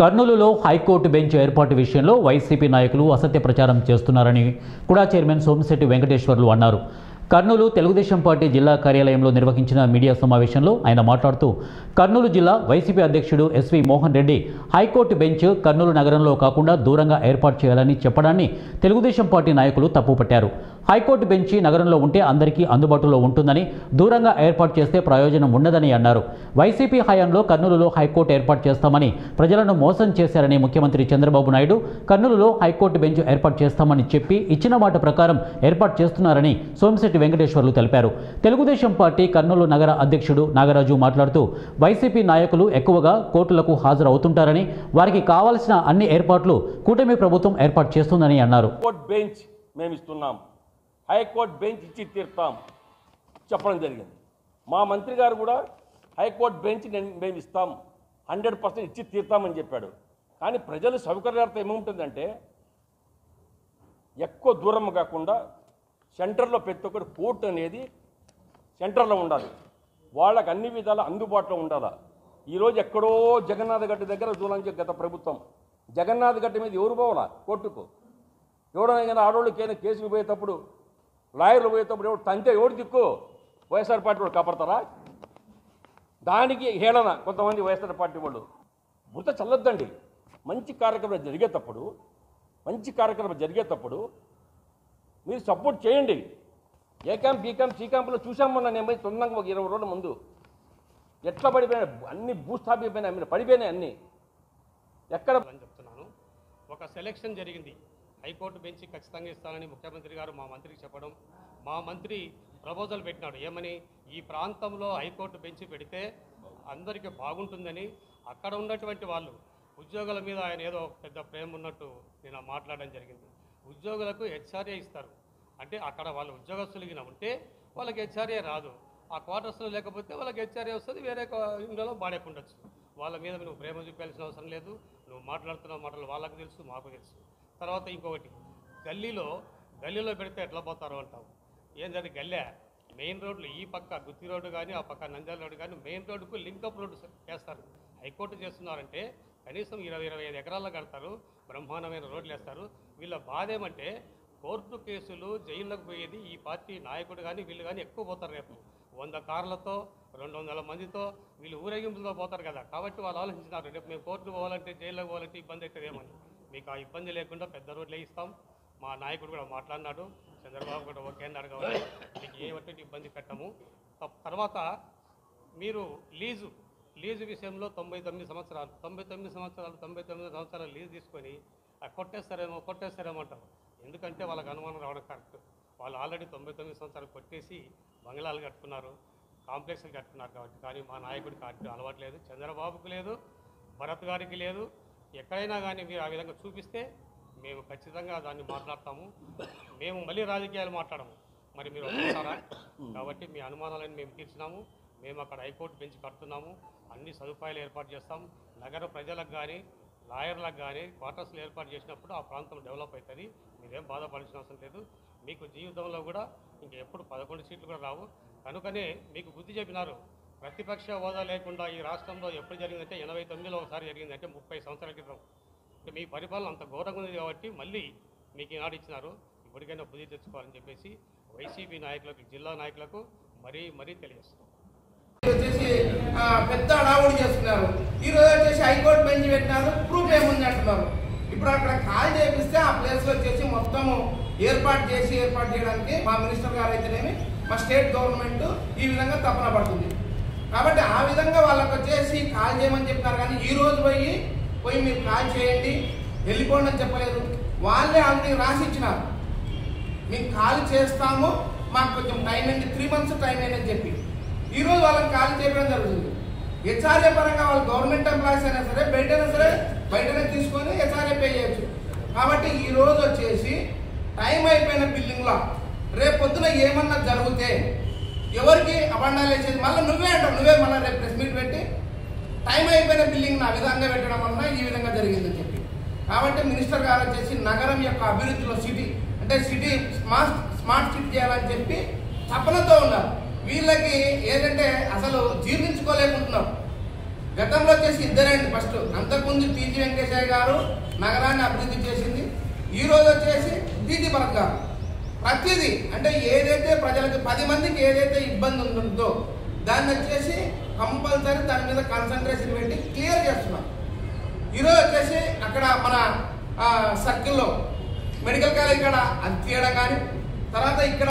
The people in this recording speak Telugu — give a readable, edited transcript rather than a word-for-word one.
కర్నూలులో హైకోర్టు బెంచ్ ఏర్పాటు విషయంలో వైసీపీ నాయకులు అసత్య ప్రచారం చేస్తున్నారని కూడా చైర్మన్ సోమిశెట్టి వెంకటేశ్వర్లు అన్నారు. కర్నూలు తెలుగుదేశం పార్టీ జిల్లా కార్యాలయంలో నిర్వహించిన మీడియా సమావేశంలో ఆయన మాట్లాడుతూ కర్నూలు జిల్లా వైసీపీ అధ్యక్షుడు S V Mohan Reddy high court bench Kurnool నగరంలో కాకుండా దూరంగా ఏర్పాటు చేయాలని చెప్పడాన్ని తెలుగుదేశం పార్టీ నాయకులు తప్పుపట్టారు. హైకోర్టు బెంచ్ నగరంలో ఉంటే అందరికీ అందుబాటులో ఉంటుందని, దూరంగా ఏర్పాటు చేస్తే ప్రయోజనం ఉండదని అన్నారు. వైసీపీ హయాంలో కర్నూలులో హైకోర్టు ఏర్పాటు చేస్తామని ప్రజలను మోసం చేశారని ముఖ్యమంత్రి చంద్రబాబు నాయుడు కర్నూలులో హైకోర్టు బెంచ్ ఏర్పాటు చేస్తామని చెప్పి ఇచ్చిన మాట ప్రకారం ఏర్పాటు చేస్తున్నారని సోమిశెట్టి వెంకటేశ్వర్లు తెలిపారు. తెలుగుదేశం పార్టీ కర్నూలు నగర అధ్యక్షుడు నాగరాజు మాట్లాడుతూ వైసీపీ నాయకులు ఎక్కువగా కోర్టులకు హాజరవుతుంటారని, వారికి కావాల్సిన అన్ని ఏర్పాట్లు కూటమి ప్రభుత్వం ఏర్పాటు చేస్తుందని అన్నారు. హైకోర్టు బెంచ్ ఇచ్చి తీరుతాం చెప్పడం జరిగింది. మా మంత్రి గారు కూడా హైకోర్టు బెంచ్ మేము ఇస్తాం 100% ఇచ్చి తీరుతామని చెప్పాడు. కానీ ప్రజలు సౌకర్యార్థం ఏముంటుందంటే ఎక్కువ దూరం కాకుండా సెంటర్లో ప్రతి ఒక్కరు కోర్టు అనేది సెంటర్లో ఉండాలి, వాళ్ళకి అన్ని విధాలు అందుబాటులో ఉండాలి. ఈరోజు ఎక్కడో జగన్నాథ గడ్డ దగ్గర దూరం గత ప్రభుత్వం జగన్నాథ గడ్డ మీద ఎవరు పోవాలా కోర్టుకు? ఎవడైనా ఆడవాళ్ళకైనా కేసులు పోయేటప్పుడు లాయర్లు పోయేటప్పుడు ఎవరు తంతే ఎవరు దిక్కు? వైఎస్ఆర్ పార్టీ వాళ్ళు కాపాడతారా? దానికి హేళన కొంతమంది వైఎస్ఆర్ పార్టీ వాళ్ళు. బురద చల్లొద్దండి. మంచి కార్యక్రమం జరిగేటప్పుడు మీరు సపోర్ట్ చేయండి. ఏ క్యాంప్ బీ క్యాంప్ సి క్యాంపులో చూసాం మొన్న నేను పోయి తొందరగా ఒక 20 రోజుల ముందు ఎట్లా పడిపోయినా అన్ని భూస్థాపిపోయినాయి, పడిపోయినాయి అన్నీ. ఎక్కడ చెప్తున్నాను, ఒక సెలెక్షన్ జరిగింది. హైకోర్టు బెంచ్ ఖచ్చితంగా ఇస్తానని ముఖ్యమంత్రి గారు మా మంత్రికి చెప్పడం, మా మంత్రి ప్రపోజల్ పెట్టినాడు ఏమని, ఈ ప్రాంతంలో హైకోర్టు బెంచ్ పెడితే అందరికీ బాగుంటుందని. అక్కడ ఉన్నటువంటి వాళ్ళు ఉద్యోగుల మీద ఆయన ఏదో పెద్ద ప్రేమ ఉన్నట్టు నేను మాట్లాడడం జరిగింది. ఉద్యోగులకు హెచ్ఆర్ఏ ఇస్తారు అంటే అక్కడ వాళ్ళు ఉద్యోగస్తులుగా ఉంటే వాళ్ళకి హెచ్ఆర్ఏ రాదు, ఆ క్వార్టర్స్లో లేకపోతే వాళ్ళకి హెచ్ఆర్ఏ వస్తుంది, వేరే ఇంట్లో బాడేకుండొచ్చు. వాళ్ళ మీద నువ్వు ప్రేమ చూపించాల్సిన అవసరం లేదు. నువ్వు మాట్లాడుతున్న మాటలు వాళ్ళకు తెలుసు, మాకు తెలుసు. తర్వాత ఇంకొకటి, గల్లీలో పెడితే ఎట్లా పోతారో అంటావు. ఏంటంటే గల్లె మెయిన్ రోడ్లు ఈ పక్క గుత్తి రోడ్డు కానీ ఆ పక్క నంద్యాల రోడ్డు కానీ మెయిన్ రోడ్డుకు లింకప్ రోడ్డు చేస్తారు. హైకోర్టు చేస్తున్నారంటే కనీసం 20-25 ఎకరాల్లో కడతారు, బ్రహ్మాండమైన రోడ్లు వేస్తారు. వీళ్ళ బాధ ఏమంటే కోర్టు కేసులు జైల్లోకి పోయేది ఈ పార్టీ నాయకుడు కానీ వీళ్ళు కానీ ఎక్కువ పోతారు. రేపు 100 కార్లతో 200 మందితో వీళ్ళు ఊరేగింపులతో పోతారు కదా. కాబట్టి వాళ్ళు ఆలోచించినారు రేపు మేము కోర్టుకు పోవాలంటే జైల్లోకి పోవాలంటే ఇబ్బంది అవుతుందేమని. మీకు ఆ ఇబ్బంది లేకుండా పెద్ద రోడ్లే ఇస్తాం. మా నాయకుడు కూడా మాట్లాడినాడు, చంద్రబాబు కూడా ఓకే అన్నాడు. కాబట్టి మీకు ఏమంటే ఇబ్బంది పెట్టము. తర్వాత మీరు లీజు విషయంలో 99 సంవత్సరాలు లీజు తీసుకొని కొట్టేస్తారేమో అంటారు. ఎందుకంటే వాళ్ళకి అనుమానం రావడం కరెక్ట్. వాళ్ళు ఆల్రెడీ 99 సంవత్సరాలు కొట్టేసి బంగ్లాలు కట్టుకున్నారు, కాంప్లెక్స్లు కట్టుకున్నారు. కాబట్టి కానీ మా నాయకుడికి అలవాటు లేదు, చంద్రబాబుకు లేదు, భరత్ గారికి లేదు. ఎక్కడైనా కానీ మీరు ఆ విధంగా చూపిస్తే మేము ఖచ్చితంగా దాన్ని మాట్లాడతాము. మేము మళ్ళీ రాజకీయాలు మాట్లాడము. మరి మీరు వస్తారా? కాబట్టి మీ అనుమానాలను మేము తీర్చినాము. మేము అక్కడ హైకోర్టు బెంచ్ కడుతున్నాము, అన్ని సదుపాయాలు ఏర్పాటు చేస్తాం. నగర ప్రజలకు కానీ లాయర్లకు కానీ క్వార్టర్స్లు ఏర్పాటు చేసినప్పుడు ఆ ప్రాంతం డెవలప్ అవుతుంది. మీరేం బాధపడాల్సిన అవసరం లేదు. మీకు జీవితంలో కూడా ఇంకెప్పుడు 11 సీట్లు కూడా రావు. కనుకనే మీకు బుద్ధి చెప్పినారు. ప్రతిపక్ష హోదా లేకుండా ఈ రాష్ట్రంలో ఎప్పుడు జరిగిందంటే 89లో ఒకసారి జరిగిందంటే 30 సంవత్సరాల క్రితం. మీ పరిపాలన అంత ఘోరంగా ఉంది కాబట్టి మళ్ళీ మీకు ఈనాడు ఇచ్చినారు. ఇప్పటికైనా బుద్ధి తెచ్చుకోవాలని చెప్పేసి వైసీపీ నాయకులకు, జిల్లా నాయకులకు మరీ తెలియజేస్తున్నాం. పెద్ద అడావుడి చేస్తున్నారు. ఈరోజు వచ్చేసి హైకోర్టు బెంచ్ పెట్టినారు, ప్రూఫ్ ఏముంది అంటున్నారు. ఇప్పుడు అక్కడ కాల్ చేపిస్తే ఆ ప్లేస్లో వచ్చేసి మొత్తము ఏర్పాటు చేయడానికి మా మినిస్టర్ గారు అయితేనేమి మా స్టేట్ గవర్నమెంట్ ఈ విధంగా తపన పడుతుంది. కాబట్టి ఆ విధంగా వాళ్ళకి వచ్చేసి కాల్ చేయమని చెప్పినారు. కానీ ఈ రోజు పోయి మీరు కాల్ చేయండి వెళ్ళిపోండి అని చెప్పలేదు. వాళ్ళే ఆల్రెడీ రాసి ఇచ్చినారు, మేము కాల్ చేస్తాము, మాకు కొంచెం టైం అయింది, 3 months టైం అయిందని చెప్పి ఈరోజు వాళ్ళకి కాల్ చేయడం జరుగుతుంది. హెచ్ఆర్ఏ పరంగా వాళ్ళు గవర్నమెంట్ ఎంప్లాయీస్ అయినా సరే బయటనే తీసుకొని హెచ్ఆర్ఏ పే చేయొచ్చు. కాబట్టి ఈ రోజు వచ్చేసి టైం అయిపోయిన బిల్డింగ్లో రేపు పొద్దున ఏమన్నా జరిగితే ఎవరికి అబండాలు వేసేది మళ్ళీ నువ్వే అంటావు. నువ్వే మళ్ళీ రేపు ప్రెస్ మీట్ పెట్టి టైం అయిపోయిన బిల్డింగ్ నా విధంగా పెట్టడం వలన ఈ విధంగా జరిగిందని చెప్పి. కాబట్టి మినిస్టర్ గారు వచ్చేసి నగరం యొక్క అభివృద్ధిలో సిటీ స్మార్ట్ సిటీ చేయాలని చెప్పి తపనతో ఉన్నారు. వీళ్ళకి ఏంటంటే అసలు జీర్ణించుకోలేకుంటున్నారు. గతంలో వచ్చేసి ఇద్దరండి. ఫస్ట్ అంతకుముందు టీజీ వెంకటేశ్వర గారు నగరాన్ని అభివృద్ధి చేసింది. ఈ రోజు వచ్చేసి టీటీ భరత్ గారు ప్రతిదీ అంటే ఏదైతే ప్రజలకు 10 మందికి ఏదైతే ఇబ్బంది ఉంటుందో దాన్ని వచ్చేసి కంపల్సరీ దాని మీద కాన్సన్ట్రేషన్ పెట్టి క్లియర్ చేస్తున్నాం. ఈరోజు వచ్చేసి అక్కడ మన సర్కిల్లో మెడికల్ కాలేజ్ ఇక్కడ అది తీయడం కానీ తర్వాత ఇక్కడ